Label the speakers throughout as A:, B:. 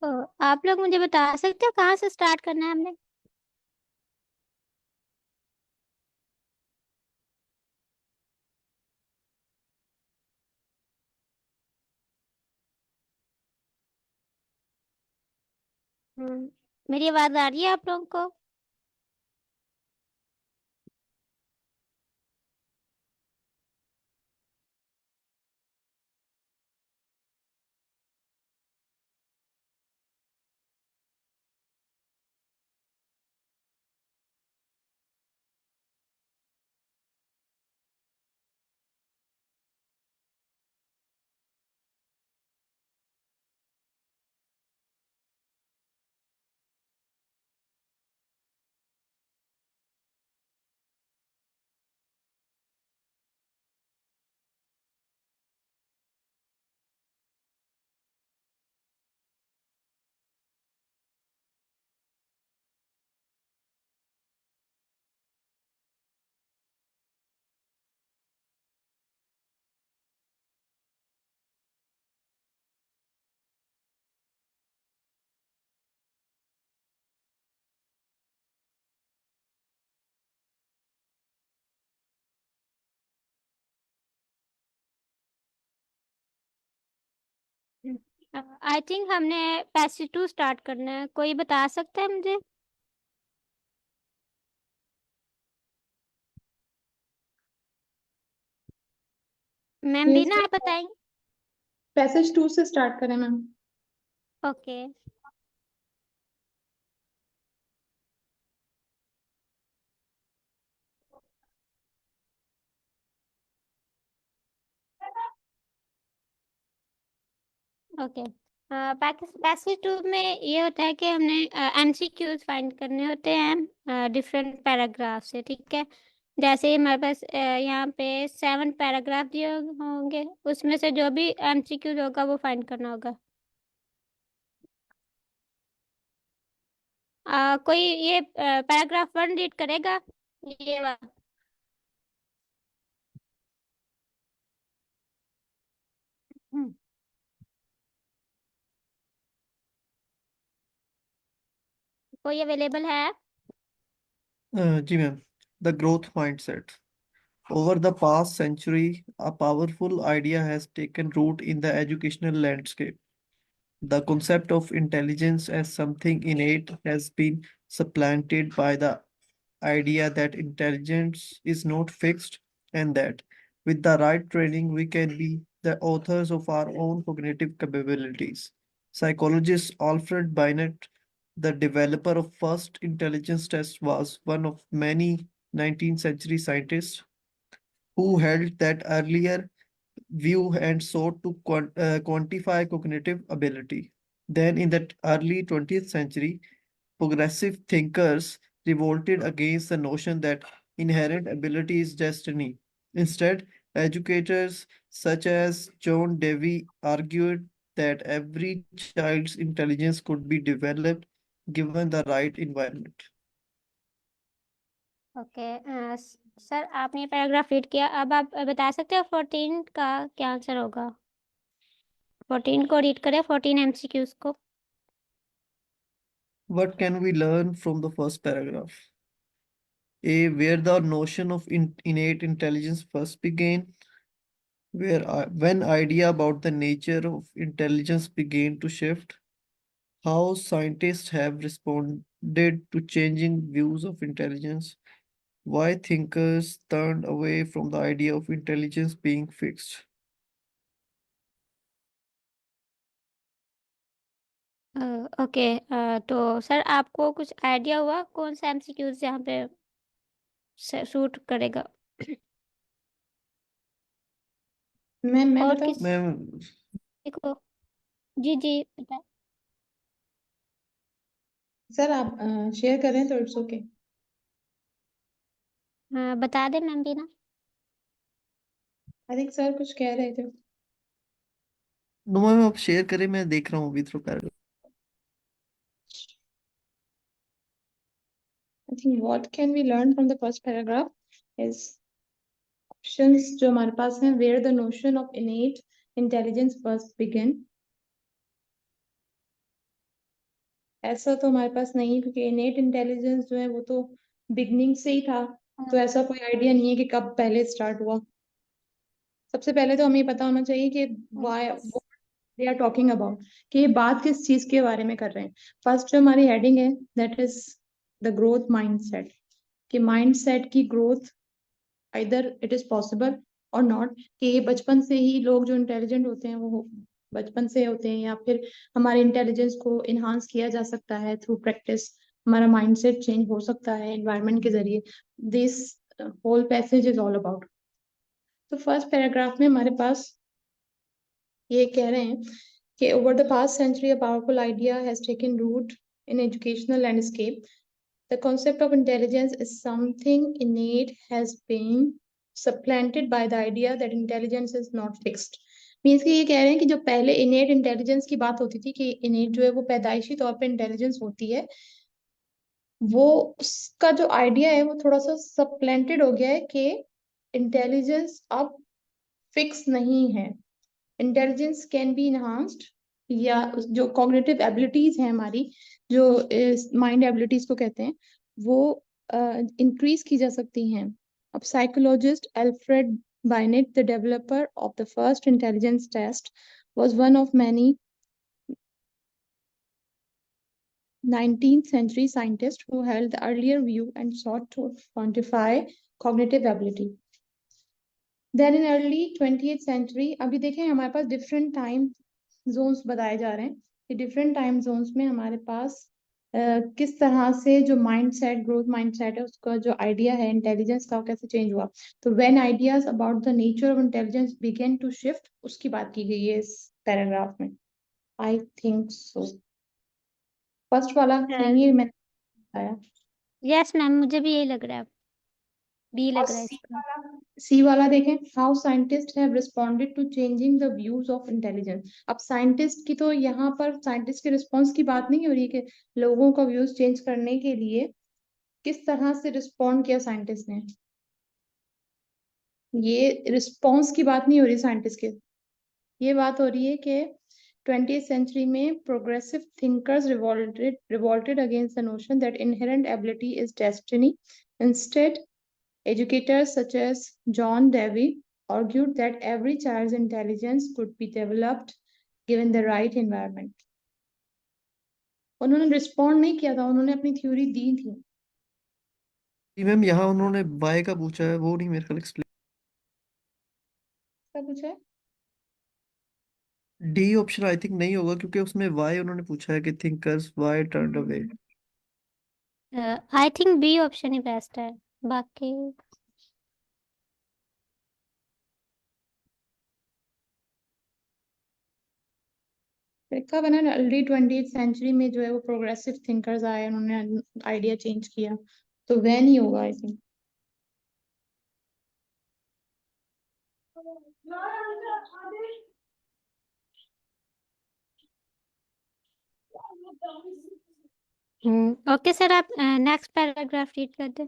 A: तो आप लोग मुझे बता सकते हो कहाँ से स्टार्ट करना है हमने? मेरी आवाज आ रही है आप लोगों को? आई थिंक हमने पैसेज टू स्टार्ट करना है। कोई बता सकता है मुझे? मैम भी
B: यस,
A: ना आप बताएंगे?
B: पैसेज 2 से स्टार्ट करें ma'am.
A: Okay. Okay. Passage two में ये होता है कि हमने एमसीक्यूज फाइंड करने होते हैं डिफरेंट पैराग्राफ से। ठीक है, जैसे ही हमारे पास यहाँ पे 7 पैराग्राफ दिए होंगे, उसमें से जो भी एमसीक्यूज होगा वो फाइंड करना होगा। कोई ये पैराग्राफ 1 रीड करेगा? ये वाला। हम्म, कोई अवेलेबल है?
C: जी ma'am. The growth mindset. Over the past century, a powerful idea has taken root in the educational landscape. The concept of intelligence as something innate has been supplanted by the idea that intelligence is not fixed and that, with the right training, we can be the authors of our own cognitive capabilities. Psychologist Alfred Binet, the developer of first intelligence test, was one of many 19th century scientists who held that earlier view and sought to quantify cognitive ability. Then, in the early 20th century, progressive thinkers revolted against the notion that inherent ability is destiny. Instead, educators such as John Dewey argued that every child's intelligence could be developed given the right environment.
A: Okay. Sir आपने paragraph read किया, अब आप बता सकते हो 14 का क्या answer होगा? 14 को रीड करें, 14 एमसीक्यूज को।
C: What can we learn from the first paragraph? A. Where the notion of innate intelligence first began, when idea about the nature of intelligence began to shift, how scientists have responded to changing views of intelligence, why thinkers turned away from the idea of intelligence being fixed.
A: Okay. तो sir आपको कुछ idea हुआ कौन सा MCQs यहाँ पे suit करेगा?
B: मैं
A: और
B: बताऊं?
A: किसी
C: मैम,
A: को? जी जी बताएं।
B: सर आप शेयर करें तो इट्स ओके।
A: बता दें मैम भी ना।
B: आई थिंक सर कुछ कह रहे थे।
C: नो मैम, आप शेयर करें, मैं देख रहा हूँ अभी through paragraph.
B: I think what can we learn from the first paragraph is options जो हमारे पास हैं। Where the notion of innate intelligence first begin, ऐसा तो हमारे पास नहीं है, क्योंकि इनेट इंटेलिजेंस जो है वो तो बिगनिंग से ही था, तो ऐसा कोई आइडिया नहीं है कि कब पहले स्टार्ट हुआ। सबसे पहले तो हमें ये पता होना चाहिए कि why they are talking about, कि ये बात किस चीज के बारे में कर रहे हैं। फर्स्ट जो हमारी हेडिंग है that is the growth mindset, कि माइंडसेट की growth either it is possible और नॉट, कि ये बचपन से ही लोग जो इंटेलिजेंट होते हैं वो बचपन से होते हैं, या फिर हमारे इंटेलिजेंस को इन्हांस किया जा सकता है थ्रू प्रैक्टिस, हमारा माइंडसेट चेंज हो सकता है एनवायरनमेंट के जरिए। This whole passage is all about. तो फर्स्ट पैराग्राफ में हमारे पास ये कह रहे हैं कि over the past century a powerful idea has taken root in educational landscape. The concept of intelligence is something innate has been supplanted by the idea that intelligence is not fixed. Means कि ये कह रहे हैं कि जो पहले इनेट intelligence की बात होती थी, कि इनेट जो है वो पैदाइशी तौर पे इंटेलिजेंस होती है, वो उसका जो आइडिया है वो थोड़ा सा सप्लेंटेड हो गया है, कि इंटेलिजेंस अब फिक्स नहीं है। इंटेलिजेंस कैन बी इनहांस्ड, या जो कॉग्निटिव एबिलिटीज हैं हमारी, जो माइंड एबिलिटीज को कहते हैं, वो इंक्रीज की जा सकती हैं। अब psychologist Alfred Binet, the developer of the first intelligence test, was one of many 19th century scientists who held the earlier view and sought to quantify cognitive ability. Then in early 20th century, अभी देखें हमारे पास different time zones बताए जा रहे हैं, कि different time zones में हमारे पास किस तरह से जो माइंडसेट, ग्रोथ माइंडसेट है, उसका जो आइडिया है इंटेलिजेंस का, वो कैसे चेंज हुआ। तो when ideas about the nature of intelligence began to shift, उसकी बात की गई है इस पैराग्राफ में। आई थिंक सो फर्स्ट वाला नहीं है, मैंने बताया।
A: यस मैम, मुझे भी यही लग रहा है, बी
B: और
A: लग रहा है इसका।
B: सी वाला देखें, how scientists have responded to changing the views of intelligence. अब साइंटिस्ट की तो यहाँ पर साइंटिस्ट के रिस्पॉन्स की बात नहीं हो रही है, कि लोगों का व्यूज चेंज करने के लिए किस तरह से रिस्पॉन्ड किया साइंटिस्ट ने, ये रिस्पॉन्स की बात नहीं हो रही साइंटिस्ट के। ये बात हो रही है कि 20th सेंचुरी में progressive thinkers revolted against the notion that inherent ability is destiny. Instead, educators such as John Dewey argued that every child's intelligence could be developed given the right environment. उन्होंने respond नहीं किया था, उन्होंने अपनी theory दी थी।
C: जी ma'am, यहाँ उन्होंने bye का पूछा है, वो नहीं मेरे ख्याल एक्सप्लेन।
B: सब कुछ है।
C: डी ऑप्शन आई थिंक नहीं होगा, क्योंकि उसमें वाई उन्होंने पूछा है कि thinkers why turned away.
A: I think B option ही बेस्ट है, बाकी
B: देखा बना, अर्ली 20th सेंचुरी में जो है वो प्रोग्रेसिव थिंकर्स आए, उन्होंने आइडिया चेंज किया, तो वह नहीं होगा आई थिंक।
A: ओके सर, आप नेक्स्ट पैराग्राफ रीड कर दें।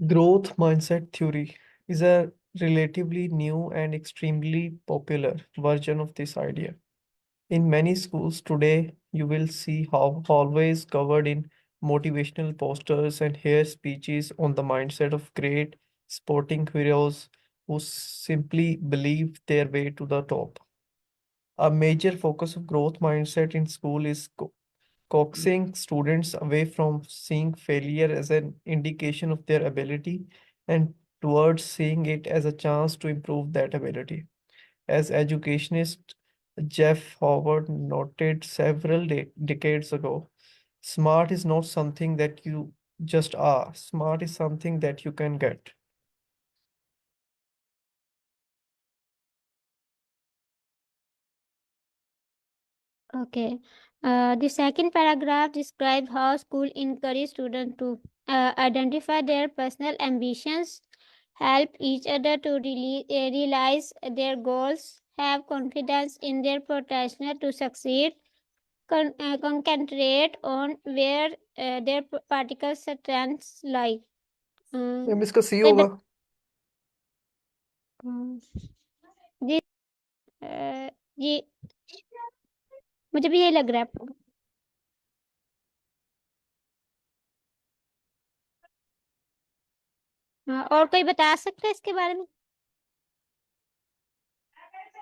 C: Growth mindset theory is a relatively new and extremely popular version of this idea. In many schools today, you will see how hallways covered in motivational posters and hear speeches on the mindset of great sporting heroes who simply believe their way to the top. A major focus of growth mindset in school is coaxing students away from seeing failure as an indication of their ability and towards seeing it as a chance to improve that ability. As educationist Jeff Howard noted several decades ago, smart is not something that you just are, smart is something that you can get.
A: Okay. The second paragraph describes how school encourage students to identify their personal ambitions, help each other to realize their goals, have confidence in their potential to succeed, concentrate on where their particular strengths lie.
C: Ma'am इसका सी
A: कोई
C: होगा।
A: जी ये मुझे भी यही लग रहा है। हाँ, और कोई बता सकता है इसके बारे में?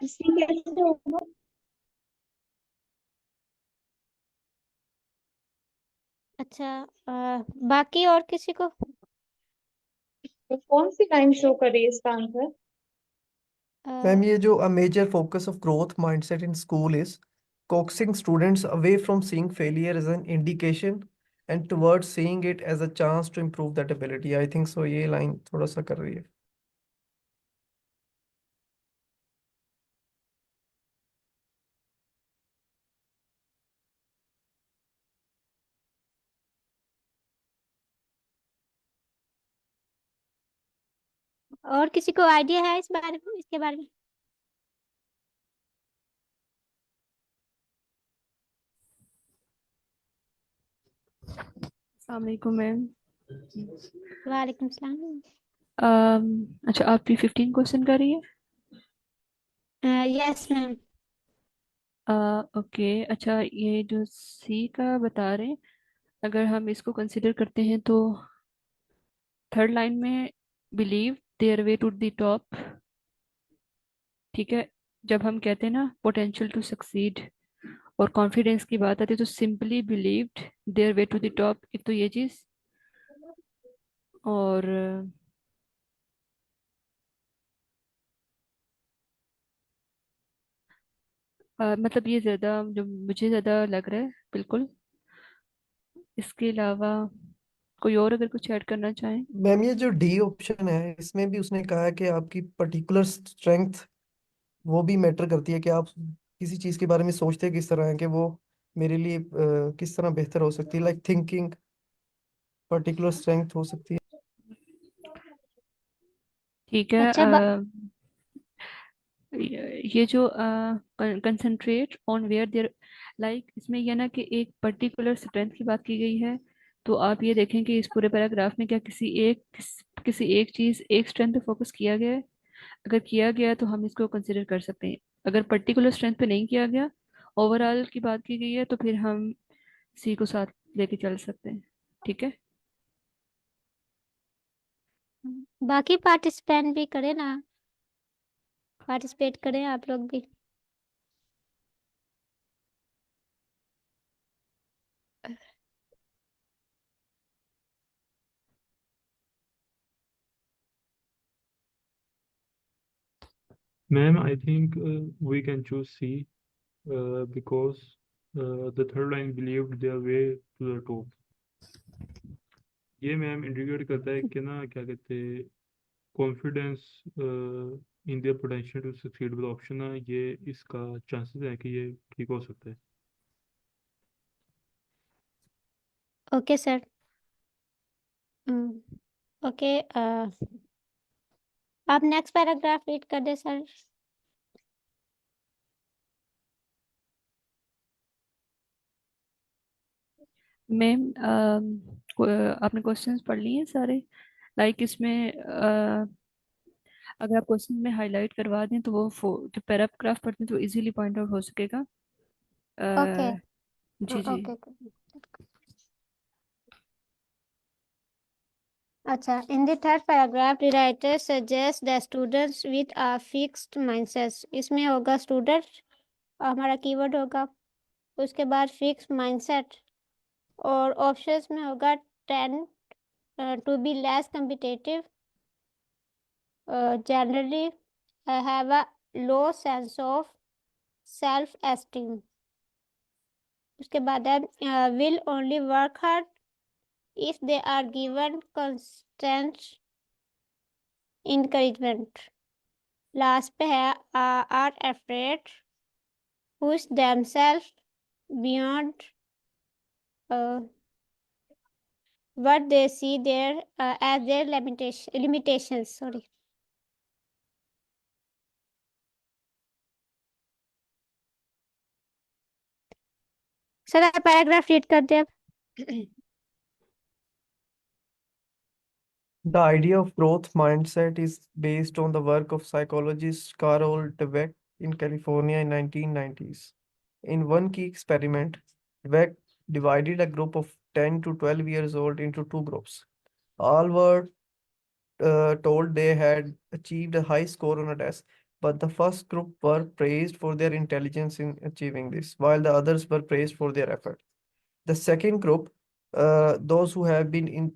B: सी कैसे होगा?
A: अच्छा, बाकी और किसी को?
B: तो कौन सी लाइन शो कर रही है इसका आंसर?
C: मैम, ये जो a major focus of growth mindset in school is coaxing students away from seeing failure as an indication and towards seeing it as a chance to improve that ability. I think so ये line थोड़ा सा कर रही है।
A: और किसी को idea है इस बारे में, इसके बारे में?
D: अस्सलाम वालेकुम मैम।
A: वालेकुम सलाम।
D: अच्छा, आप P15 क्वेश्चन कर रही है?
A: Yes ma'am.
D: ओके, अच्छा ये जो सी का बता रहे हैं, अगर हम इसको कंसिडर करते हैं तो थर्ड लाइन में believe their way to the top, ठीक है। जब हम कहते हैं ना पोटेंशियल टू सक्सीड और कॉन्फिडेंस की बात आती है तो simply believed their way to the top, एक तो ये चीज़। और मतलब ये ज़्यादा जो मुझे ज़्यादा लग रहा है बिल्कुल। इसके अलावा कोई और अगर कुछ ऐड करना चाहें?
C: मैम, ये जो डी ऑप्शन है इसमें भी उसने कहा है कि आपकी पर्टिकुलर स्ट्रेंथ वो भी मैटर करती है कि आप किसी चीज के बारे में सोचते किस तरह है कि वो मेरे लिए किस तरह बेहतर हो सकती है, लाइक थिंकिंग पर्टिकुलर स्ट्रेंथ हो सकती है।
D: ठीक है।
A: अच्छा,
D: ये जो concentrate on where there, like इसमें यह ना कि एक पर्टिकुलर स्ट्रेंथ की बात की गई है, तो आप ये देखें कि इस पूरे पैराग्राफ में क्या किसी एक चीज एक स्ट्रेंथ पे फोकस किया गया है। अगर किया गया तो हम इसको कंसिडर कर सकते हैं। अगर पर्टिकुलर स्ट्रेंथ पे नहीं किया गया, ओवरऑल की बात की गई है, तो फिर हम सी को साथ लेके चल सकते हैं। ठीक है।
A: बाकी पार्टिसिपेंट भी करें ना, पार्टिसिपेट करें आप लोग भी।
E: Ma'am, I think we can choose C because the third line believed their way to the top. ये मैम इंडिकेट करता है कि ना क्या कहते हैं confidence in their potential to succeed वाला ऑप्शन है, ये इसका चांसेस है कि ये ठीक हो सकता है।
A: Okay sir. ओके, आप नेक्स्ट पैराग्राफ रीड कर दे सर।
D: मैम आपने क्वेश्चंस पढ़ लिए हैं सारे? लाइक इसमें अगर आप क्वेश्चन में हाईलाइट करवा दें तो वो जो पैराग्राफ पढ़ते हैं तो इजीली पॉइंट आउट हो सकेगा।
A: ओके
D: जी जी।
A: ओके। अच्छा, in the third paragraph the writer suggests that students with a fixed mindset, इसमें होगा स्टूडेंट, हमारा कीवर्ड होगा, उसके बाद फिक्स माइंडसेट, और ऑप्शंस में होगा 10 to be less competitive, generally have a low sense of self esteem, उसके बाद है will only work hard if they are given constant encouragement, last पे है are afraid, push themselves beyond what they see there as their limitations, sorry। Sir आप paragraph read कर दे अब।
C: The idea of growth mindset is based on the work of psychologist Carol Dweck in California in 1990s. In one key experiment, Dweck divided a group of 10 to 12 years old into two groups. All were told they had achieved a high score on a test, but the first group were praised for their intelligence in achieving this, while the others were praised for their effort. The second group, those who have been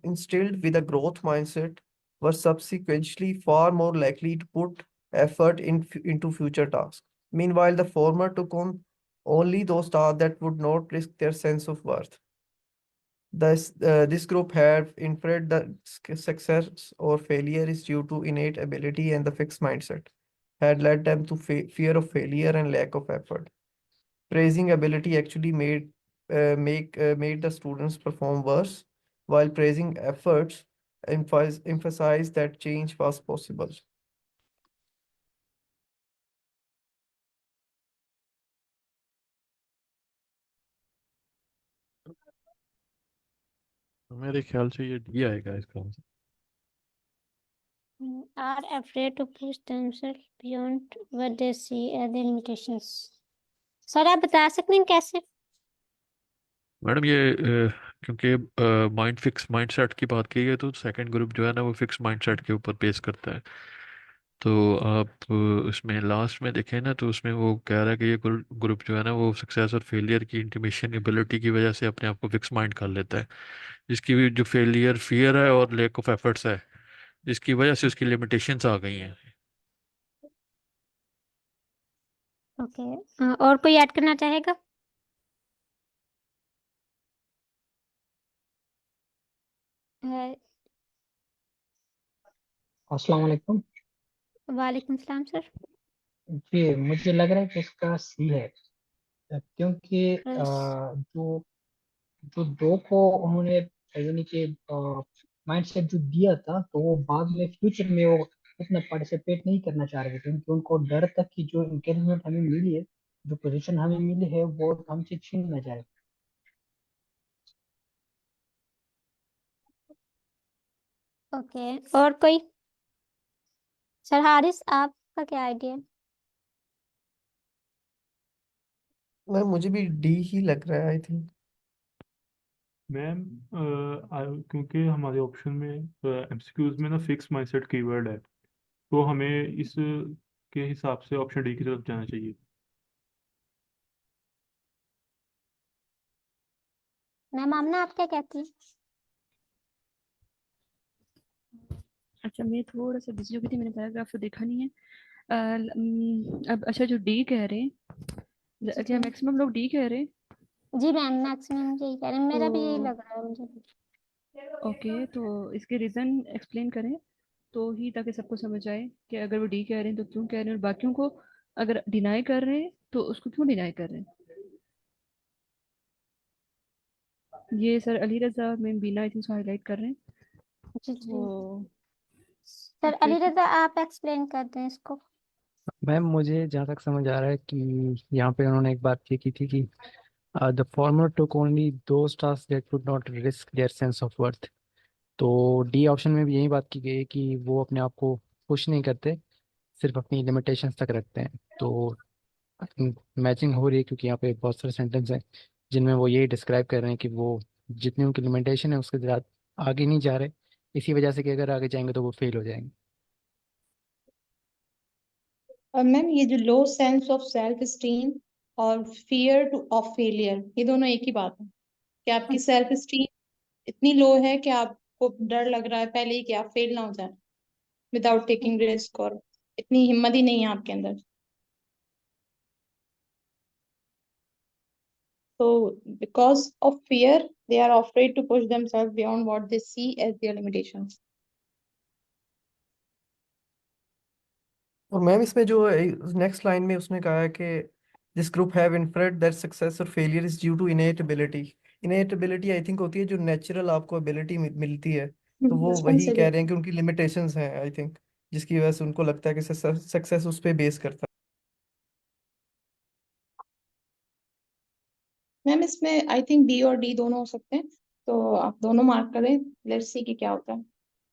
C: instilled with a growth mindset, were subsequently far more likely to put effort into future tasks. Meanwhile, the former took on only those tasks that would not risk their sense of worth. This group had inferred that success or failure is due to innate ability, and the fixed mindset had led them to fear of failure and lack of effort. Praising ability actually made the students perform worse, while praising efforts emphasized that change was possible.
F: मेरे ख्याल से ये D आएगा इसका answer.
A: Are afraid to push themselves beyond what they see as their limitations. Sir आप बता सकते हैं कैसे?
F: मैडम ये क्योंकि फिक्स माइंडसेट की बात की है तो सेकंड ग्रुप जो है ना वो फिक्स माइंडसेट के ऊपर बेस करता है। तो आप उसमें लास्ट में देखें ना तो उसमें वो कह रहा है कि ये ग्रुप जो है ना वो सक्सेस और फेलियर की इंटीमेशन एबिलिटी की वजह से अपने आप को फिक्स माइंड कर लेता है, जिसकी भी जो फेलियर फियर है और लैक ऑफ एफर्ट्स है जिसकी वजह से उसकी लिमिटेशंस आ गई हैं।
A: ओके, और कोई ऐड करना चाहेगा?
G: अस्सलाम वालेकुम।
A: वालेकुम सलाम सर।
G: जी मुझे लग रहा है कि इसका सी है, क्योंकि जो जो दो को उन्होंने यानी कि माइंडसेट जो दिया था तो वो बाद में फ्यूचर में वो उतना पार्टिसिपेट नहीं करना चाह रहे थे, क्योंकि उनको डर था कि जो इंकरेजमेंट हमें मिली है, जो पोजीशन हमें मिली है वो हमसे छीन ना जाए।
A: ओके, और कोई? सर हारिस आपका क्या आइडिया है?
C: मुझे भी डी ही लग रहा है, आई थिंक।
E: मैम क्योंकि हमारे ऑप्शन में एमसीक्यूज में ना फिक्स माइंडसेट कीवर्ड है, तो हमें इस के हिसाब से ऑप्शन डी की तरफ जाना चाहिए।
A: मैम आमना आप क्या कहती हैं?
D: अच्छा मैं थोड़ा सा बिजी हो गई थी, मैंने पैराग्राफ तो देखा नहीं है। अब अच्छा जो डी कह रहे हैं, अच्छा मैक्सिमम लोग डी कह रहे हैं।
A: जी मैम मैक्सिमम यही कह रहे हैं, मेरा भी यही
D: तो
A: लग रहा है मुझे।
D: ओके, तो इसके रीज़न एक्सप्लेन करें तो ही, ताकि सबको समझ आए कि अगर वो डी कह रहे हैं तो क्यों कह रहे हैं, और बाकियों को अगर डिनाई कर रहे हैं तो उसको क्यों डिनाई कर रहे हैं। ये sir Ali Raza ma'am Bina I think highlight कर रहे हैं।
A: जी जी
D: वो
A: सर अली रजा आप एक्सप्लेन कर दें इसको।
G: मैम मुझे जहाँ तक समझ आ रहा है कि यहाँ पे उन्होंने एक बात ये की थी कि the former took only those task that would not risk their sense of worth. तो डी ऑप्शन में भी यही बात की गई है कि वो अपने आप को पुश नहीं करते, सिर्फ अपनी लिमिटेशंस तक रखते हैं। तो मैचिंग हो रही है, क्योंकि यहाँ पे बहुत सारे सेंटेंस हैं जिनमें वो यही डिस्क्राइब कर रहे हैं कि वो जितनी उनकी लिमिटेशन है उसके ज़्यादा आगे नहीं जा रहे, इसी वजह से कि अगर आगे जाएंगे तो वो फेल हो जाएंगे।
B: मैम ये जो लो सेंस ऑफ सेल्फ स्टीम और फियर टू ऑफ फेलियर, ये दोनों एक ही बात है कि आपकी सेल्फ स्टीम इतनी लो है कि आपको डर लग रहा है पहले ही कि आप फेल ना हो जाए विदाउट टेकिंग रिस्क, और इतनी हिम्मत ही नहीं है आपके अंदर। So because of fear, they are afraid to push themselves beyond what they see as their limitations.
C: और मैम इसमें जो नेक्स्ट लाइन में उसने कहा है कि this group have inferred that success और failure is due to innate ability. Innate ability I think होती है जो नेचुरल आपको एबिलिटी मिलती है, तो वो
B: बचपन
C: वही
B: से
C: कह रहे हैं कि उनकी लिमिटेशंस हैं, आई थिंक, जिसकी वजह से उनको लगता है कि सक्सेस उस पे बेस करता
B: मैम इसमें आई थिंक बी और डी दोनों हो सकते हैं, तो आप दोनों मार्क करें, लेट्स सी कि क्या होता है।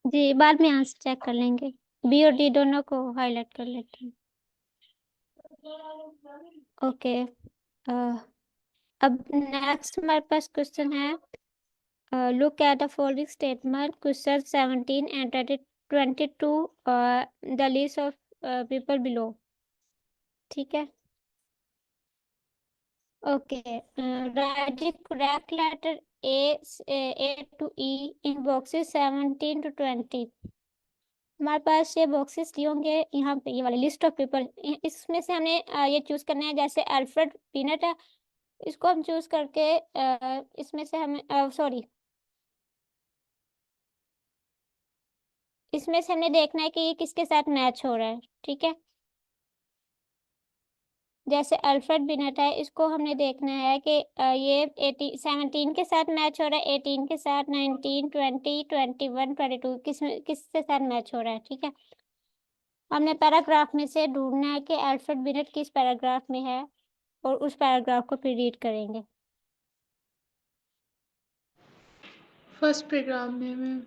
A: जी बाद में आंसर चेक कर लेंगे। बी और डी दोनों को हाईलाइट कर लेते हैं। ओके, अब नेक्स्ट हमारे पास क्वेश्चन है, look at the following statement, question 17 and 22, the list of people below. ठीक है, okay, write the correct letter A to E in boxes 17 to 20. हमारे पास ये बॉक्सेस दिए होंगे यहाँ पे, ये वाले लिस्ट ऑफ पीपल, इसमें से हमने ये चूज करना है। जैसे अल्फ्रेड पीनट है, इसको हम चूज करके इसमें से हमें सॉरी, इसमें से हमने देखना है कि ये किसके साथ मैच हो रहा है। ठीक है, जैसे अल्फ्रेड बिनेट है, इसको हमने देखना है कि ये 17 के साथ मैच हो रहा है, 18 के साथ, 19, 20, 21, 22 किसके साथ मैच हो रहा है। ठीक है, हमने पैराग्राफ में से ढूंढना है कि अल्फ्रेड बिनेट किस पैराग्राफ में है, और उस पैराग्राफ को फिर रीड करेंगे।
B: फर्स्ट पैराग्राफ में मैं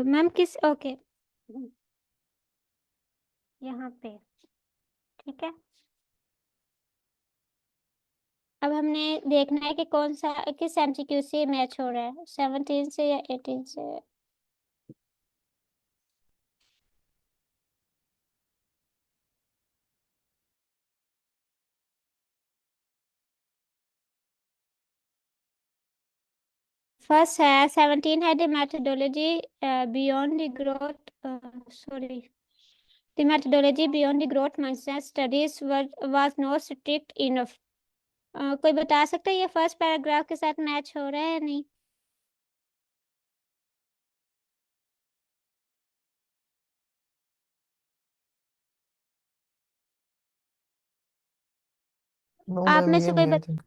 A: मैम किस, ओके, यहाँ पे, ठीक है। अब हमने देखना है कि कौन सा किस एमसीक्यू से मैच हो रहा है, 17 से या 18 से। फर्स्ट है 17 है the methodology beyond the growth, sorry, the methodology beyond the growth mindset studies was not strict enough. कोई बता सकता है ये फर्स्ट पैराग्राफ के साथ मैच हो रहा है या नहीं?
C: नो
A: आप
C: मैम,
A: में
C: ये
A: से कोई
C: नहीं, I think.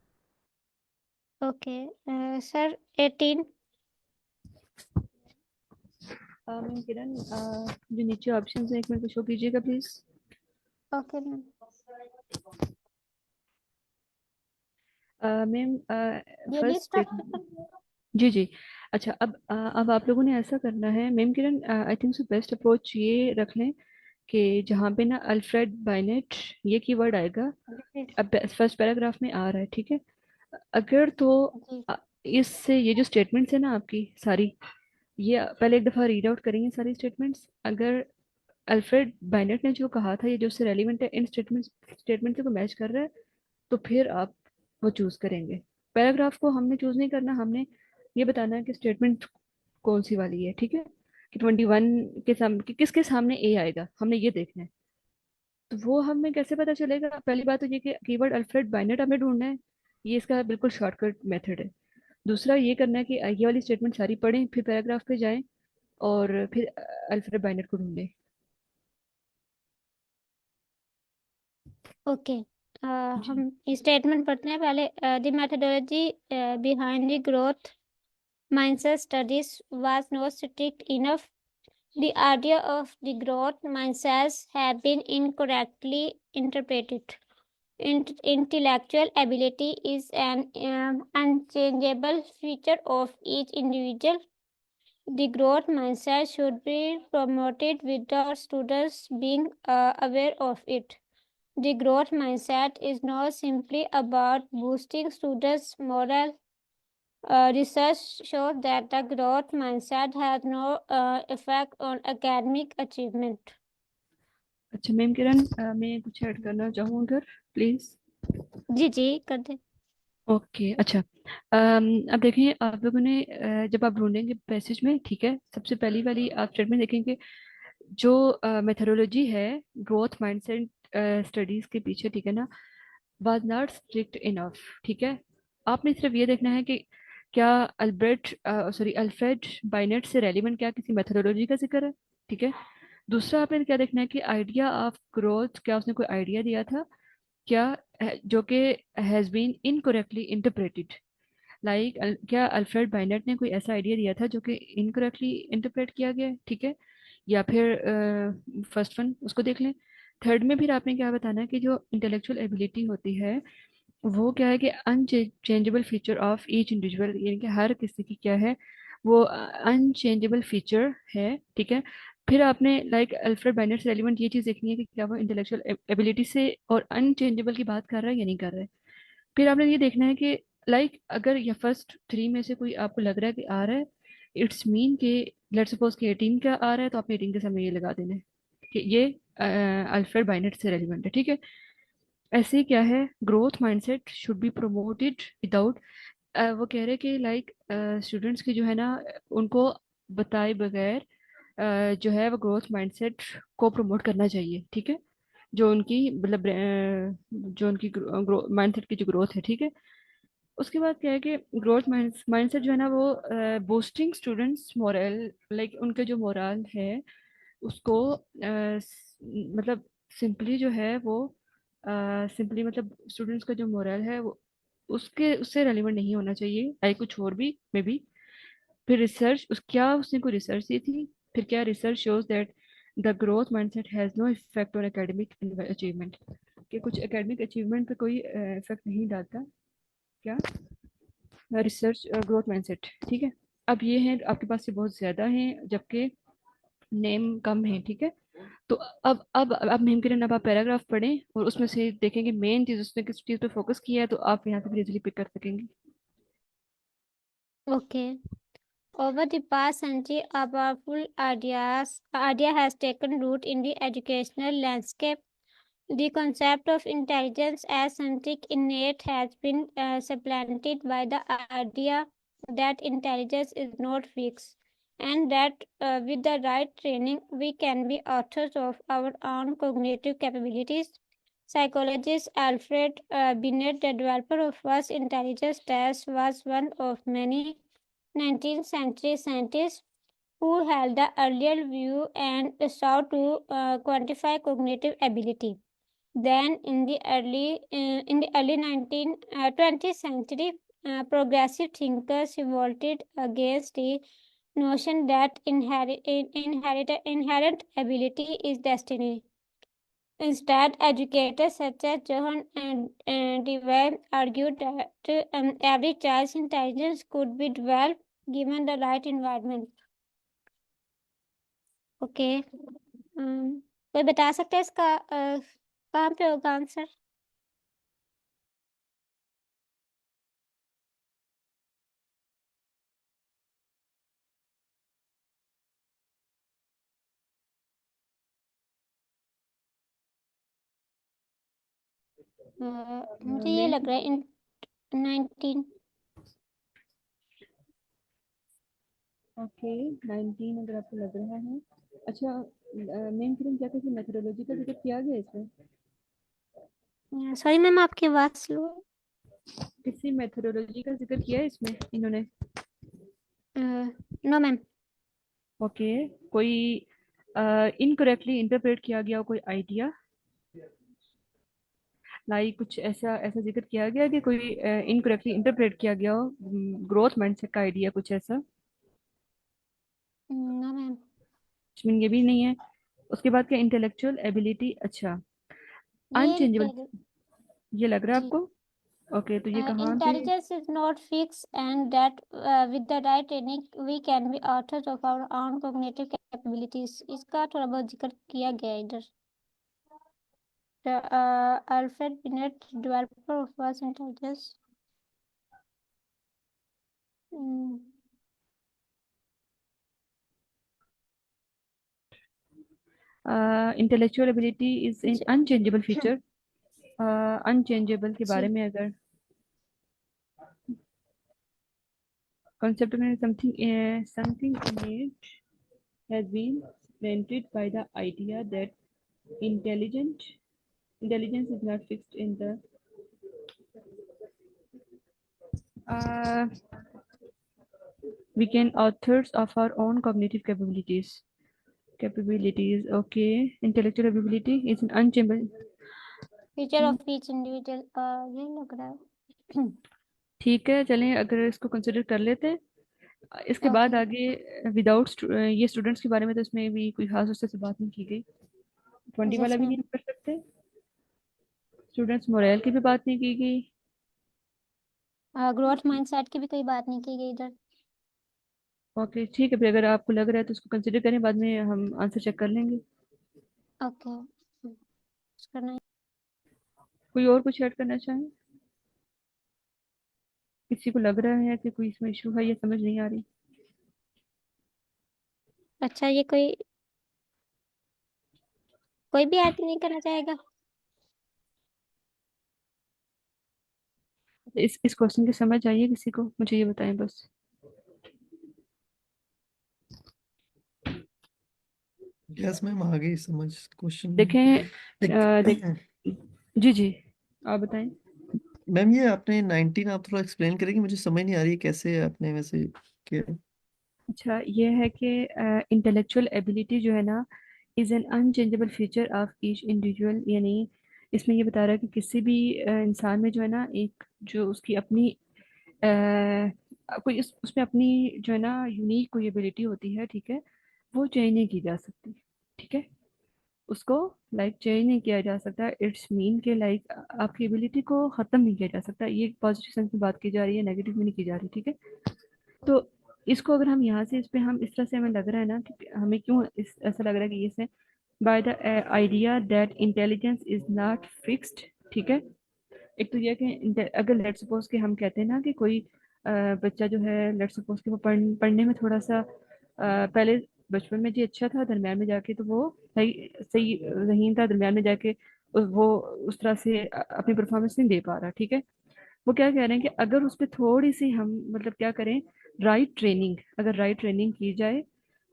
A: Okay sir, 18।
D: Ma'am Kiran, जो नीचे ऑप्शन है एक मिनट शो कीजिएगा प्लीज।
A: ओके मैम,
D: मैम
A: ये
D: फर्स्ट
A: लिस्ट ऑफ,
D: जी जी। अच्छा, अब आप लोगों ने ऐसा करना है ma'am Kiran, I think so best approach ये रख लें कि जहाँ पे ना अल्फ्रेड बाइनेट ये कीवर्ड आएगा, अब फर्स्ट पैराग्राफ में आ रहा है, ठीक है। अगर तो
A: जी
D: इससे ये जो स्टेटमेंट्स है ना आपकी सारी, ये पहले एक दफ़ा रीड आउट करेंगे सारी स्टेटमेंट्स। अगर अल्फ्रेड बाइनेट ने जो कहा था ये जो उससे रेलिवेंट है, इन स्टेटमेंट से को मैच कर रहा है, तो फिर आप वो चूज करेंगे। पैराग्राफ को हमने चूज नहीं करना, हमने ये बताना है कि स्टेटमेंट कौन सी वाली है, ठीक है। कि 21 के सामने कि किसके सामने ए आएगा, हमने ये देखना है। तो वो हमें कैसे पता चलेगा? पहली बात तो ये कि कीवर्ड अल्फ्रेड बाइनेट हमें ढूंढना है, ये इसका बिल्कुल शॉर्टकट मेथड है। दूसरा ये करना है कि ये वाली स्टेटमेंट सारी पढ़ें, फिर पैराग्राफ पे जाएं और फिर अल्फ्रेड बाइनेट को ढूंढें।
A: ओके,
D: जी
A: हम स्टेटमेंट पढ़ते हैं पहले। The methodology behind the growth mindset studies was not strict enough. The idea of the growth mindsets have been incorrectly interpreted. Intellectual ability is an unchangeable feature of each individual. The growth mindset should be promoted without students being aware of it. The growth mindset is not simply about boosting students' morale. Research shows that the growth mindset has no effect on academic achievement.
D: अच्छा ma'am किरण, मैं कुछ add करना चाहूँ अगर please.
A: जी जी कर दे।
D: Okay अच्छा, अब देखें आप लोगों ने जब आप ढूंढेंगे पैसेज में, ठीक है, सबसे पहली वाली आप स्टेटमेंट देखेंगे जो मेथोडोलॉजी है ग्रोथ माइंडसेट स्टडीज के पीछे, ठीक है ना, वाज नॉट स्ट्रिक्ट इनफ, ठीक है। आपने सिर्फ ये देखना है कि क्या अल्फ्रेड बाइनेट से रेलिवेंट क्या किसी मेथोडोलॉजी का जिक्र है, ठीक है। दूसरा आपने क्या देखना है कि आइडिया ऑफ ग्रोथ, क्या उसने कोई आइडिया दिया था क्या, जो कि has been incorrectly interpreted, like क्या अल्फ्रेड बाइनेट ने कोई ऐसा आइडिया दिया था जो कि इनकरेक्टली इंटरप्रेट किया गया है, ठीक है। या फिर फर्स्ट वन उसको देख लें, थर्ड में फिर आपने क्या बताना है कि जो इंटेलेक्चुअल एबिलिटी होती है वो क्या है कि unchangeable feature of each individual, यानी कि हर किसी की क्या है वो अनचेंजेबल फीचर है, ठीक है। फिर आपने लाइक अल्फ्रेड बाइनेट से रेलिवेंट ये चीज़ देखनी है कि क्या वो इंटेलेक्चुअल एबिलिटी से और अनचेंजेबल की बात कर रहा है या नहीं कर रहा है। फिर आपने ये देखना है कि लाइक अगर ये फर्स्ट थ्री में से कोई आपको लग रहा है कि आ रहा है, इट्स मीन कि लेट्स सपोज कि 18 का आ रहा है, तो आपने 18 के सामने ये लगा देना है कि ये अल्फ्रेड बाइनेट से रेलिवेंट है, ठीक है। ऐसे ही क्या है, growth mindset should be promoted without, वो कह रहे हैं कि लाइक स्टूडेंट्स की जो है ना उनको बताए बगैर जो है वो ग्रोथ माइंडसेट को प्रमोट करना चाहिए, ठीक है। जो उनकी मतलब जो उनकी माइंडसेट की जो ग्रोथ है, ठीक है। उसके बाद क्या है कि ग्रोथ माइंडसेट जो है ना वो बूस्टिंग स्टूडेंट्स मोरल, लाइक उनके जो मोरल है उसको मतलब सिंपली जो है वो सिंपली मतलब स्टूडेंट्स का जो मोरल है वो उसके उससे रेलिवेंट नहीं होना चाहिए, लाइक कुछ और भी मे बी। फिर रिसर्च उस क्या उसने कोई रिसर्च दी थी, फिर क्या research shows that the growth mindset has no effect on academic achievement, कि कुछ एकेडमिक अचीवमेंट पे कोई इफेक्ट नहीं डालता क्या रिसर्च ग्रोथ माइंडसेट, ठीक है। अब ये है आपके पास से बहुत ज्यादा हैं जबकि नेम कम है, ठीक है। तो अब मेम किरण अब आप पैराग्राफ पढ़ें और उसमें से देखेंगे मेन चीज उसने किस चीज पे फोकस किया है, तो आप यहाँ से भी इजीली पिक कर सकेंगे।
A: Okay. Over the past century, a powerful idea has taken root in the educational landscape. The concept of intelligence as something innate has been supplanted by the idea that intelligence is not fixed, and that with the right training, we can be authors of our own cognitive capabilities. Psychologist Alfred Binet, the developer of first intelligence test, was one of many 19th century scientists who held the earlier view and sought to quantify cognitive ability. Then, in the early 20th century, progressive thinkers revolted against the notion that inherent ability is destiny. Instead, educators such as Johann Dewey argued that every child's intelligence could be developed given the right environment. Okay कोई बता सकता है इसका कहाँ पे होगा answer? मुझे ये लग रहा है इन 19।
D: ओके 19 अगर आपको लग रहा है। अच्छा मेन किरण क्या किसी मेथोडोलॉजी का जिक्र किया गया इसमें?
A: सॉरी मैम, आपकी आवाज स्लो।
D: किसी मेथोडोलॉजी का जिक्र किया है इसमें इन्होंने?
A: No ma'am.
D: ओके कोई इनकरेक्टली इंटरप्रेट किया गया हो कोई आइडिया, लाइक कुछ ऐसा ऐसा जिक्र किया गया कि कोई इनकरेक्टली इंटरप्रेट किया गया हो ग्रोथ माइंडसेट का आइडिया कुछ ऐसा?
A: No ma'am.
D: मीन ये भी नहीं है। उसके बाद क्या इंटेलेक्चुअल एबिलिटी, अच्छा अनचेंजेबल, ये लग रहा है
A: जी।
D: आपको? ओके तो ये कहाँ पे?
A: Intelligence is not fixed, and that with the right training we can be authors of our own cognitive capabilities. इसका थोड़ा बहुत जिक्र किया गया है इधर। Alfred Binet, developer of first intelligence.
D: Intellectual ability is in unchangeable feature, unchangeable के बारे
A: जी।
D: में अगर concept में something innate has been presented by the idea that intelligence is not fixed in the we can authors of our own cognitive capabilities. Okay, intellectual ability is an unchangeable
A: Feature of each individual, ये लग रहा है।
D: ठीक है चलें अगर इसको consider कर लेते हैं। इसके बाद
A: Okay.
D: आगे विदाउट ये स्टूडेंट्स के बारे में तो इसमें भी कोई खास उससे बात नहीं की गई, 20
A: Yes,
D: वाला भी
A: ma'am.
D: नहीं कर सकते। स्टूडेंट्स मोरल की भी बात नहीं की गई।
A: ग्रोथ माइंडसेट की भी कोई बात नहीं की गई इधर।
D: ओके ठीक है, फिर अगर आपको लग रहा है तो उसको कंसिडर करें, बाद में हम आंसर चेक कर लेंगे।
A: ओके, करना है।
D: कोई और कुछ ऐड करना चाहें? किसी को लग रहा है कि कोई इसमें इशू है या समझ नहीं आ रही?
A: अच्छा, ये कोई कोई भी ऐड नहीं करना चाहेगा?
D: इस क्वेश्चन की समझ आई है किसी को? मुझे ये बताएं बस।
C: यस मैम, आ गई समझ क्वेश्चन।
D: देखें देख
C: एक
D: जी जी, आप बताएं।
C: मैम, ये आपने 19 आप थोड़ा एक्सप्लेन करेंगे, मुझे समझ नहीं आ रही है कैसे आपने वैसे किया।
D: अच्छा, ये है कि इंटेलेक्चुअल एबिलिटी जो है ना is an unchangeable feature of each individual, यानी इसमें ये बता रहा है कि किसी भी इंसान में जो है ना एक जो उसकी अपनी कोई उसमें अपनी जो है ना यूनिक कोई एबिलिटी होती है, ठीक है, वो चेंज नहीं की जा सकती। ठीक है, उसको लाइक चेंज नहीं किया जा सकता। इट्स मीन के लाइक आपकी एबिलिटी को ख़त्म नहीं किया जा सकता। ये पॉजिटिव सेंस में बात की जा रही है, नेगेटिव में नहीं की जा रही। ठीक है, तो इसको अगर हम यहाँ से इस पे हम इस तरह से हमें लग रहा है ना कि हमें क्यों ऐसा लग रहा है कि ये से by the idea that intelligence is not fixed. ठीक है, एक तो ये है कि अगर लेट सपोज कि हम कहते हैं ना कि कोई बच्चा जो है, लेट सपोज कि वो पढ़ने में थोड़ा सा पहले बचपन में जी अच्छा था, दरम्यान में जाके तो वो सही सही नहीं था, दरम्यान में जाके वो उस तरह से अपनी परफॉर्मेंस नहीं दे पा रहा। ठीक है, वो क्या कह रहे हैं कि अगर उस पर थोड़ी सी हम मतलब क्या करें, राइट ट्रेनिंग, अगर राइट ट्रेनिंग की जाए,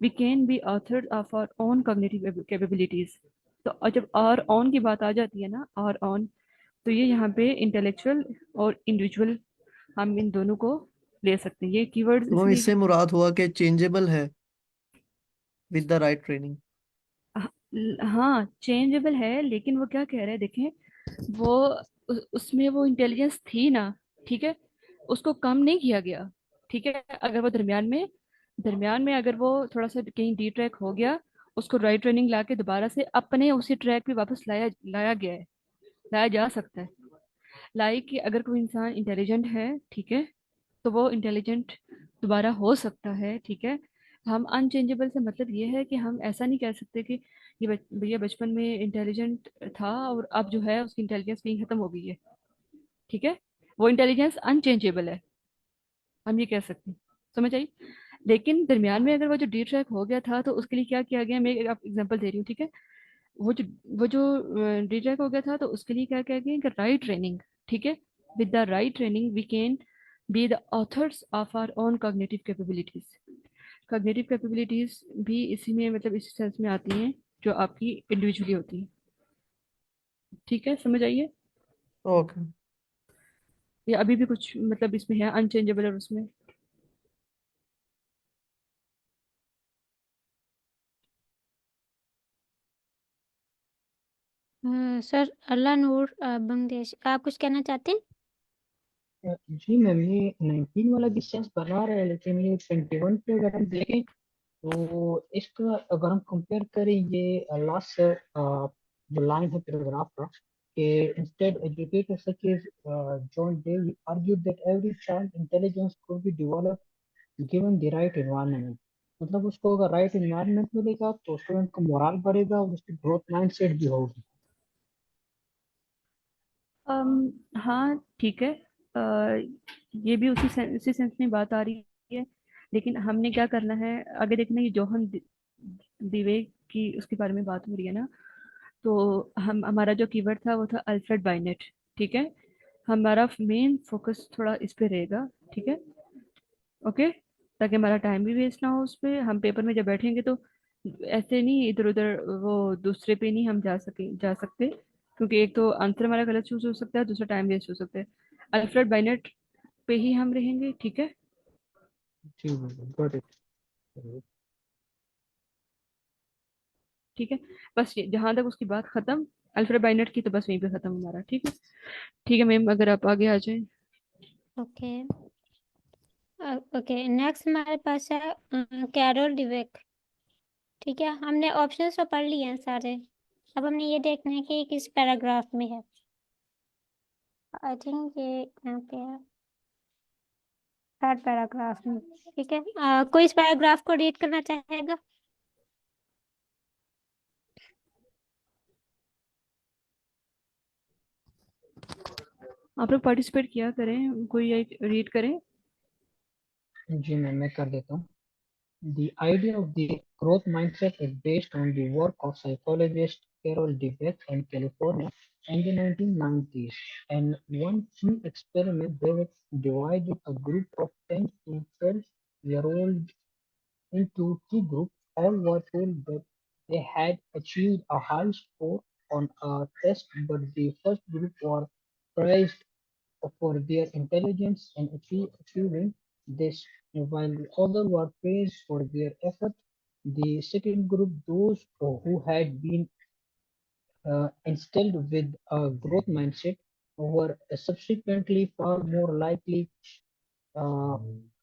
D: we can be author of our own cognitive capabilities. तो और जब और ऑन की बात आ जाती है ना, और ऑन, तो ये यहाँ पे इंटेलेक्चुअल और इंडिविजुअल, हम इन दोनों को ले सकते हैं। ये कीवर्ड्स
C: तो
D: इसलिए
C: इससे मुराद हुआ कि चेंजेबल है विद द राइट ट्रेनिंग।
D: हाँ चेंजेबल है, लेकिन वो क्या कह रहे हैं देखें, वो उसमें वो इंटेलिजेंस थी ना, ठीक है, उसको कम नहीं किया गया। ठीक है, अगर वो दरमियान में अगर वो थोड़ा सा कहीं डी ट्रैक हो गया, उसको राइट ट्रेनिंग ला के दोबारा से अपने उसी ट्रैक पे वापस लाया लाया गया है, लाया जा सकता है। लाइक कि अगर कोई इंसान इंटेलिजेंट है, ठीक है, तो वो इंटेलिजेंट दोबारा हो सकता है। ठीक है, हम अनचेंजेबल से मतलब ये है कि हम ऐसा नहीं कह सकते कि भैया बचपन में इंटेलिजेंट था और अब जो है उसकी इंटेलिजेंस कहीं खत्म हो गई है। ठीक है, वो इंटेलिजेंस अनचेंजेबल है, हम ये कह सकते हैं। समझ आई? लेकिन दरमियान में अगर वो जो डी ट्रैक हो गया था, तो उसके लिए क्या किया गया, मैं एक आप एग्जांपल दे रही हूँ। ठीक है, वो जो डी ट्रैक हो गया था, तो उसके लिए क्या किया गया कि राइट ट्रेनिंग। ठीक है, with the right training we can be the authors of our own cognitive capabilities. Cognitive capabilities भी इसी में मतलब इसी सेंस में आती हैं जो आपकी इंडिविजुअली होती है। ठीक है, समझ आइए?
C: ओके।
D: या अभी भी कुछ मतलब इसमें है अनचेंजेबल और उसमें?
A: सर, अल्लाह नूर बंगदेश, आप कुछ कहना चाहते हैं?
G: जी मैम, ये 19 वाला डिस्टेंस बना रहा है, लेकिन ये 21 पे अगर हम देखें तो इसका अगर हम कंपेयर करें, ये लास्ट जो लाइन है पैराग्राफ का, कि instead educators such as John Dewey argued that every child intelligence could be developed given the right environment. मतलब उसको अगर राइट एनवायरनमेंट मिलेगा तो स्टूडेंट का मोरल बढ़ेगा और उसकी ग्रोथ माइंडसेट भी होगी।
D: हाँ ठीक है, ये भी उसी सेंस में बात आ रही है, लेकिन हमने क्या करना है आगे देखना। ये जोहन दिवे की उसके बारे में बात हो रही है ना, तो हम हमारा जो कीवर्ड था वो था अल्फ्रेड बाइनेट। ठीक है, हमारा मेन फोकस थोड़ा इस पे रहेगा। ठीक है, ओके, ताकि हमारा टाइम भी वेस्ट ना हो उस पे। हम पेपर में जब बैठेंगे तो ऐसे नहीं इधर उधर वो दूसरे पे नहीं हम जा सकते, क्योंकि एक तो आंसर हमारा गलत चूज हो सकता है, दूसरा टाइम वेस्ट हो सकता है। अल्फ्रेड बाइनेट पे ही हम रहेंगे। ठीक है,
G: जी मैम, गॉट इट।
D: ठीक है, बस ये जहां तक उसकी बात खत्म अल्फ्रेड बाइनेट की, तो बस वहीं पे खत्म हमारा। ठीक है, ठीक है मैम, अगर आप आगे आ जाएं।
A: ओके। ओके, नेक्स्ट हमारे पास है कैरोल डिवेक। ठीक है, हमने ऑप्शंस तो पढ़ लिए हैं सारे। अब हमने ये देखना है कि किस पैराग्राफ में है। आई थिंक ये यहाँ पे है थर्ड पैराग्राफ में। ठीक है, कोई इस पैराग्राफ को रीड करना चाहेगा?
D: आप लोग पार्टिसिपेट किया करें, कोई एक रीड करें।
G: जी मैम, मैं कर देता हूँ। The idea of the growth mindset is based on the work of psychologist Carol Dweck in California in the 1990s. And one key experiment, they divided a group of 10 to 12-year-olds into two groups. All were told that they had achieved a high score on a test, but the first group were praised for their intelligence in achieving this, while the others were praised for their effort. The second group, those who had been instilled with a growth mindset, were subsequently far more likely uh,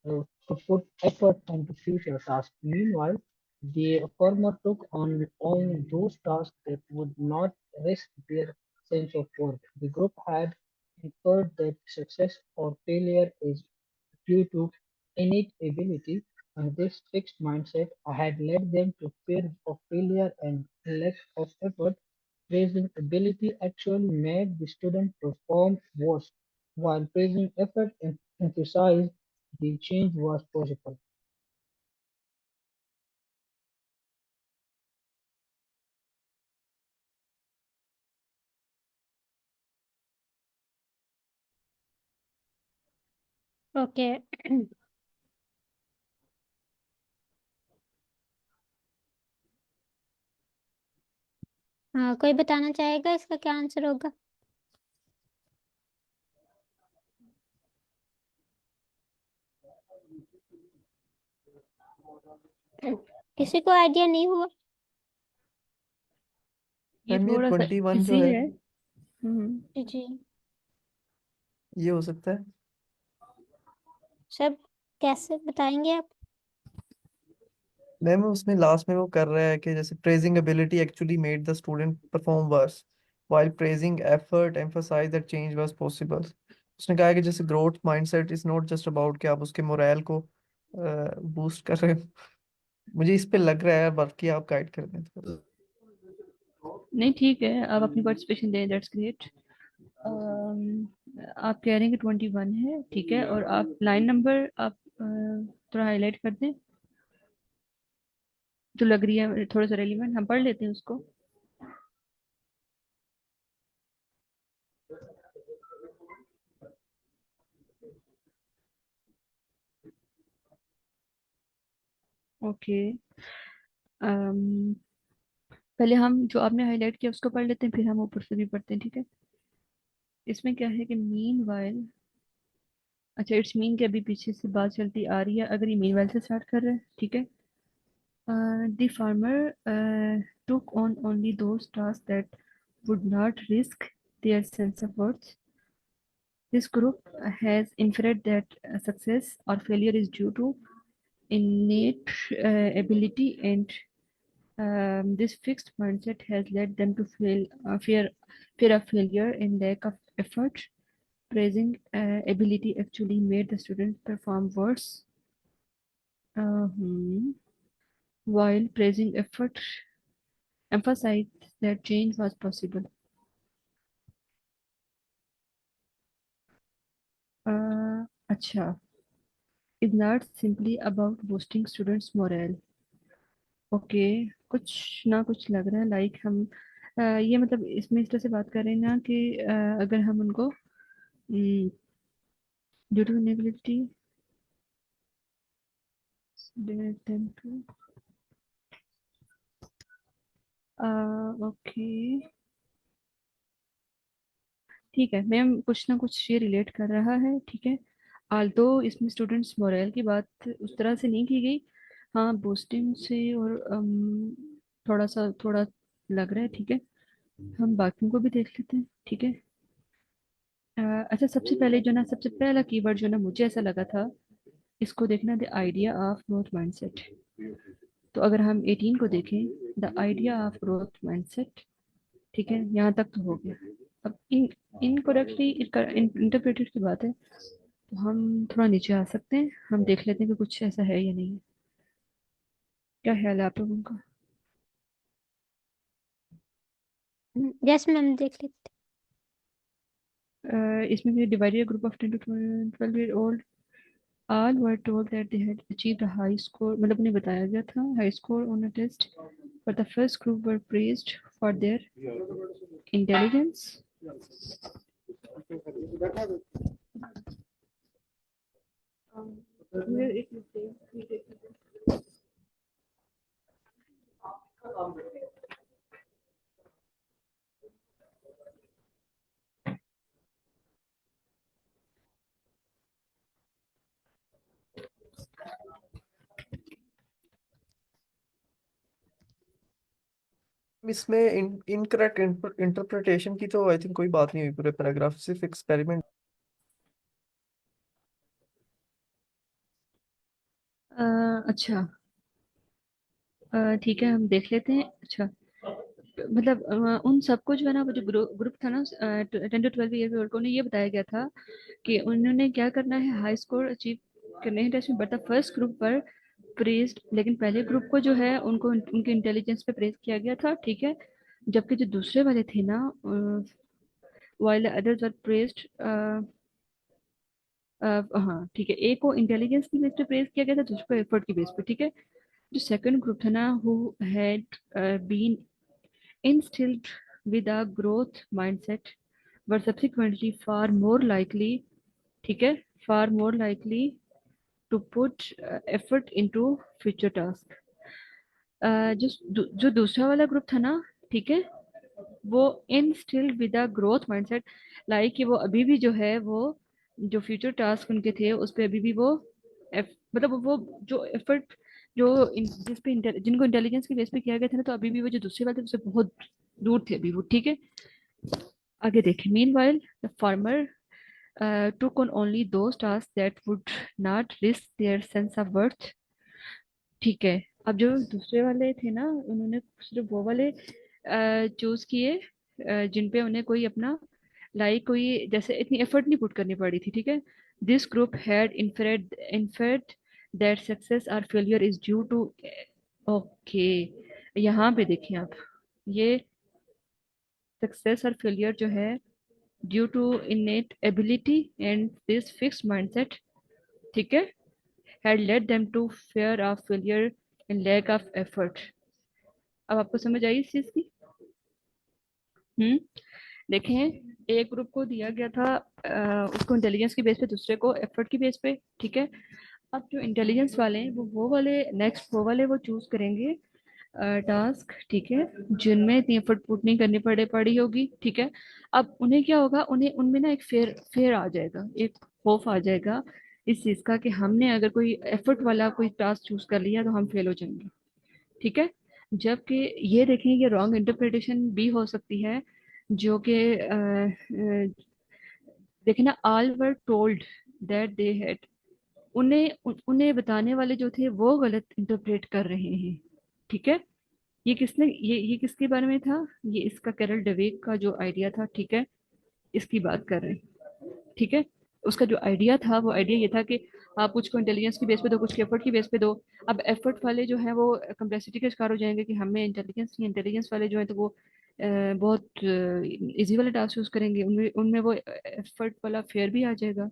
G: to put effort into future tasks. Meanwhile, the former took on all those tasks that would not risk their sense of worth. The group had inferred that success or failure is due to innate ability, and this fixed mindset had led them to fear of failure and lack of effort. Praising ability actually made the student perform worse, while praising effort emphasized the change was possible.
A: Okay. हाँ, कोई बताना चाहेगा इसका क्या answer होगा? किसी को idea नहीं हुआ?
D: ये
C: मैम ये
D: थोड़ा सा
C: 21 जो
D: इजी
C: है
D: है।
A: जी जी।
C: ये हो सकता है।
A: सब कैसे बताएंगे आप?
C: मैम उसमें लास्ट में वो कर रहा है कि जैसे praising ability actually made the student perform worse while praising effort emphasized that change was possible। उसने कहा कि जैसे growth mindset is not just about कि आप उसके मोरल को बूस्ट कर रहे हो। मुझे इस पे लग रहा है, बाकी आप गाइड कर दें थोड़ा।
D: नहीं ठीक है, आप अपनी पार्टिसिपेशन दें, दैट्स ग्रेट। आप कह रहे हैं कि 21 है, ठीक है, और आप लाइन नंबर आप थोड़ा हाईलाइट कर दें जो लग रही है थोड़ा सा रेलिवेंट, हम पढ़ लेते हैं उसको। ओके, पहले हम जो आपने हाईलाइट किया उसको पढ़ लेते हैं, फिर हम ऊपर से भी पढ़ते हैं, ठीक है। इसमें क्या है कि मीन वाइल, अच्छा इट्स मीन के अभी पीछे से बात चलती आ रही है, अगर ये मीन वाइल से स्टार्ट कर रहे हैं, ठीक है। The farmer took on only those tasks that would not risk their sense of worth. This group has inferred that success or failure is due to innate ability, and this fixed mindset has led them to fear of failure and lack of effort. Praising ability actually made the student perform worse, while praising effort emphasized that change was possible. अच्छा, is not simply about boosting students' morale. Okay, कुछ ना कुछ लग रहा है like हम ये मतलब इसमें इस तरह से बात कर रहे हैं ना कि अगर हम उनको ड्यू टू इनेबिलिटी ओके, ठीक है मैम, कुछ ना कुछ ये रिलेट कर रहा है, ठीक है। आल्दो इसमें स्टूडेंट्स मोरल की बात उस तरह से नहीं की गई, हाँ बूस्टिंग से और थोड़ा सा थोड़ा लग रहा है, ठीक है। हम बाकियों को भी देख लेते हैं, ठीक है। अच्छा, सबसे पहले जो ना सबसे पहला कीवर्ड जो ना मुझे ऐसा लगा था, इसको देखना, the idea of growth mindset. तो अगर हम 18 को देखें, the idea of growth mindset, ठीक है, यहाँ तक तो हो गया। अब इन इनकरेक्टली इंटरप्रेटेड की बात है, तो हम थोड़ा नीचे आ सकते हैं, हम देख लेते हैं कि कुछ ऐसा है या नहीं है। क्या ख्याल है आप लोगों का?
A: यस मैम, देख लेते
D: इसमें भी divided group of 10 to 12 year old, all were told that they had achieved a high score, मतलब उन्हें बताया गया था high score on a test, but the first group were praised for their intelligence.
C: इसमें इनकरेक्ट इंटरप्रिटेशन की तो I think कोई बात नहीं हुई पूरे पैराग्राफ, सिर्फ एक्सपेरिमेंट।
D: अच्छा, ठीक है, हम देख लेते हैं। अच्छा, मतलब उन सबको जो है ना, वो जो ग्रुप था ना 10 to 12 ईयर ओल्ड को, उन्हें ये बताया गया था कि उन्होंने क्या करना है, हाई स्कोर अचीव करने हैं टेस्ट में, बट द फर्स्ट ग्रुप पर प्रेज्ड, लेकिन पहले ग्रुप को जो है उनको उनके इंटेलिजेंस पे प्रेज किया गया था, ठीक है। जबकि जो दूसरे वाले थे ना, वाइल अदर्स वर प्रेज्ड, हाँ ठीक है, एक को इंटेलिजेंस की बेस पे प्रेज किया गया था, दूसरे को एफर्ट की बेस पे, ठीक है। जो सेकंड ग्रुप था ना, who had been instilled with a growth mindset were subsequently far more likely, ठीक है, far more likely to put effort into future task. जो दूसरा वाला ग्रुप था ना, ठीक है, वो instilled with a growth mindset, like कि वो अभी भी जो है वो जो फ्यूचर टास्क उनके थे उस पे अभी भी वो मतलब वो जो एफर्ट जो जिस पे जिनको इंटेलिजेंस के बेस पे किया गया था ना, तो अभी भी वो जो दूसरे वाले थे उससे बहुत दूर थे अभी वो, ठीक है। आगे देखें, meanwhile the farmer took on only those tasks that would not risk their sense of worth, ठीक है। अब जो दूसरे वाले थे ना, उन्होंने सिर्फ वो वाले चूज किए जिन पे उन्हें कोई अपना लाइक कोई जैसे इतनी एफर्ट नहीं पुट करनी पड़ी थी, ठीक है। This group had inferred that success और failure is due to, okay, यहाँ पे देखें आप, ये सक्सेस और फेलियर जो है due to innate ability and this fixed mindset, ठीक है, had led them to fear of failure and lack of effort। अब आपको समझ आई इस चीज की? देखें, एक ग्रुप को दिया गया था उसको इंटेलिजेंस की बेस पे, दूसरे को एफर्ट की बेस पे, ठीक है। अब जो इंटेलिजेंस वाले हैं वो वाले नेक्स्ट वो वाले वो चूज करेंगे टास्क, ठीक है, जिनमें इतनी एफर्ट पुट नहीं करनी पड़ी होगी, ठीक है। अब उन्हें क्या होगा, उन्हें उनमें ना एक फेयर फेयर आ जाएगा, एक खौफ आ जाएगा इस चीज का कि हमने अगर कोई एफर्ट वाला कोई टास्क चूज कर लिया तो हम फेल हो जाएंगे, ठीक है। जबकि ये देखें, ये रॉन्ग इंटरप्रिटेशन भी हो सकती है, जो कि देखें ना, all were told that they had, उन्हें बताने वाले जो थे वो गलत इंटरप्रेट कर रहे हैं, ठीक है। ये किसने ये किसके बारे में था, ये इसका कैरल डवेक का जो आइडिया था, ठीक है, इसकी बात कर रहे हैं, ठीक है। उसका जो आइडिया था वो आइडिया ये था कि आप कुछ को इंटेलिजेंस की बेस पे दो, कुछ को एफर्ट की बेस पे दो। अब एफर्ट वाले जो है वो कम्प्लेक्सिटी के शिकार हो जाएंगे कि हमें इंटेलिजेंस नहीं, इंटेलिजेंस वाले जो है तो वो बहुत इजी वाले टास्क यूज करेंगे, उनमें उनमें वो एफर्ट वाला फेयर भी आ जाएगा।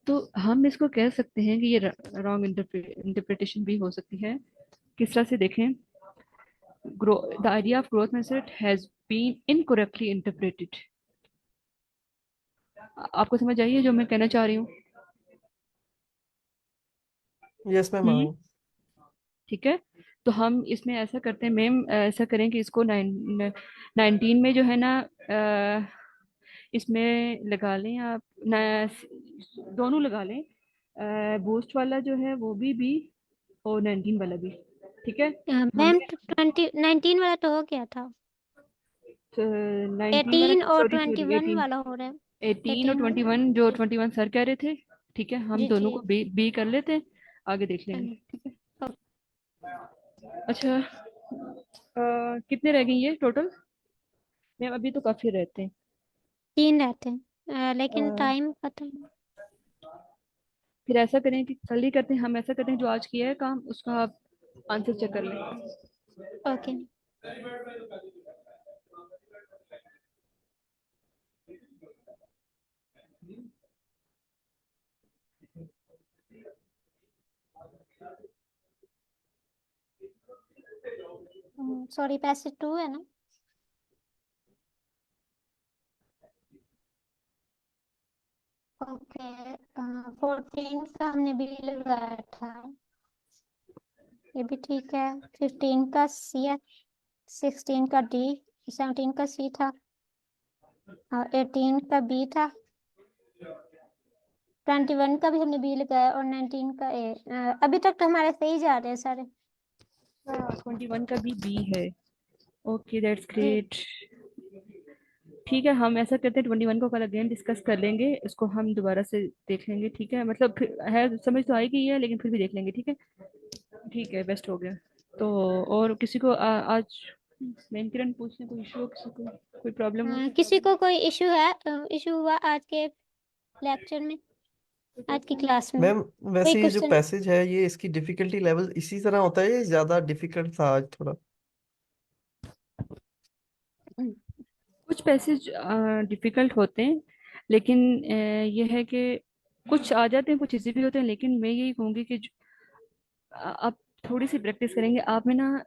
D: तो हम इसको कह सकते हैं कि ये रॉन्ग इंटरप्रिटेशन भी हो सकती है। किस तरह से देखें, the idea of growth mindset has been incorrectly interpreted। आपको समझ आई है जो मैं कहना चाह रही हूँ?
C: यस मैम,
D: हम्म, ठीक है। तो हम इसमें ऐसा करते हैं मैम, ऐसा करें कि इसको 19 में जो है ना इसमें लगा लें आप दोनों लगा लें, बूस्ट वाला जो है वो भी और 19 वाला भी, ठीक है।
A: मैम।
D: हमें
A: 19 वाला तो हो गया था,
D: 19 वाला
A: 18 और
D: सॉरी सॉरी
A: 21
D: 18,
A: वाला हो रहा है।
D: 18 और
A: 18 वाला,
D: 21 जो 21 सर कह रहे थे, ठीक है, हम
A: जी
D: दोनों
A: जी।
D: को बी कर लेते हैं, आगे देख
A: हाँ,
D: लेंगे, ठीक है।
A: ओके।
D: अच्छा, कितने रह गई ये टोटल? मैम अभी तो काफी रहते हैं।
A: 3 रहते हैं लेकिन
D: अ,
A: टाइम पता नहीं।
D: फिर ऐसा करें कि कल ही करते हैं, हम ऐसा करते हैं जो आज किया है काम उसका आप आंसर चेक कर लें।
A: ओके। सॉरी पैसेज 2 है ना। ओके 14 का हमने बी लगाया था, ये भी ठीक है। 15 का सी है, 16 का डी, 17 का सी था और 18 का बी था, 21 का भी हमने बी लगाया और 19 का ए। अभी तक तो हमारे सही जा रहे हैं सारे।
D: 21 का भी बी है। ओके दैट्स
A: जी
D: ग्रेट। ठीक है, हम ऐसा करते हैं 21 को कल अगेन डिस्कस कर लेंगे, इसको हम दोबारा से देख लेंगे, ठीक है। मतलब है समझ तो आएगी है लेकिन फिर भी देख लेंगे, ठीक है। ठीक है, बेस्ट हो गया। तो और किसी को आज मेन किरण पूछने कोई इशू हो, किसी को कोई प्रॉब्लम हो?
A: किसी को कोई इशू है, इशू हुआ आज के लेक्चर में, आज की क्लास में
C: मैम
A: कोई
C: वैसे ये जो
A: क्वेश्चन?
C: पैसेज है ये इसकी डिफिकल्टी लेवल इसी तरह होता है, ये ज्यादा डिफिकल्ट था आज थोड़ा?
D: कुछ पैसेज डिफिकल्ट होते हैं, लेकिन ये है कि कुछ आ जाते हैं, कुछ इजी भी होते हैं, लेकिन मैं यही कहूँगी कि आप थोड़ी सी प्रैक्टिस करेंगे आप में ना,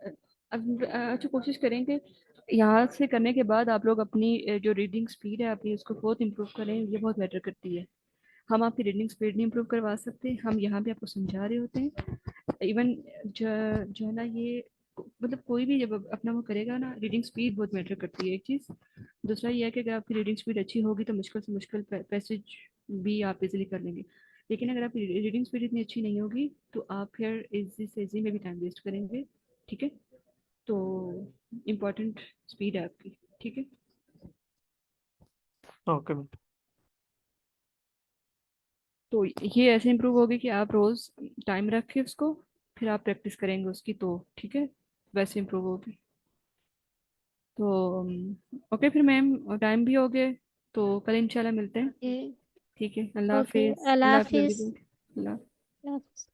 D: अच्छा कोशिश करेंगे यहाँ से करने के बाद आप लोग अपनी जो रीडिंग स्पीड है अपनी उसको बहुत इंप्रूव करें, ये बहुत मैटर करती है। हम आपकी रीडिंग स्पीड नहीं इंप्रूव करवा सकते, हम यहाँ भी आपको समझा रहे होते हैं। इवन जो है ना ये मतलब कोई भी जब अपना वो करेगा ना, रीडिंग स्पीड बहुत मैटर करती है एक चीज़। दूसरा ये है कि अगर आपकी रीडिंग स्पीड अच्छी होगी तो मुश्किल से मुश्किल पैसेज भी आप इजीली कर लेंगे। लेकिन अगर आपकी रीडिंग स्पीड इतनी अच्छी नहीं होगी तो आप फिर इजी से इजी में भी टाइम वेस्ट करेंगे, ठीक है। तो इम्पोर्टेंट स्पीड है आपकी, ठीक है।
C: Okay ma'am.
D: तो ये ऐसे इम्प्रूव होगी कि आप रोज टाइम रख के उसको फिर आप प्रैक्टिस करेंगे उसकी, तो ठीक है, वैसे इम्प्रूव होगी। तो ओके फिर मैम, टाइम भी हो गया, तो कल इंशाल्लाह मिलते हैं, ठीक है। अल्लाह
A: ओके
D: हाफिज,
A: अल्लाह
D: अल्लाह हाफिज
A: हाफिज।
D: everybody। अल्लाह।
A: अल्लाह हाफिज।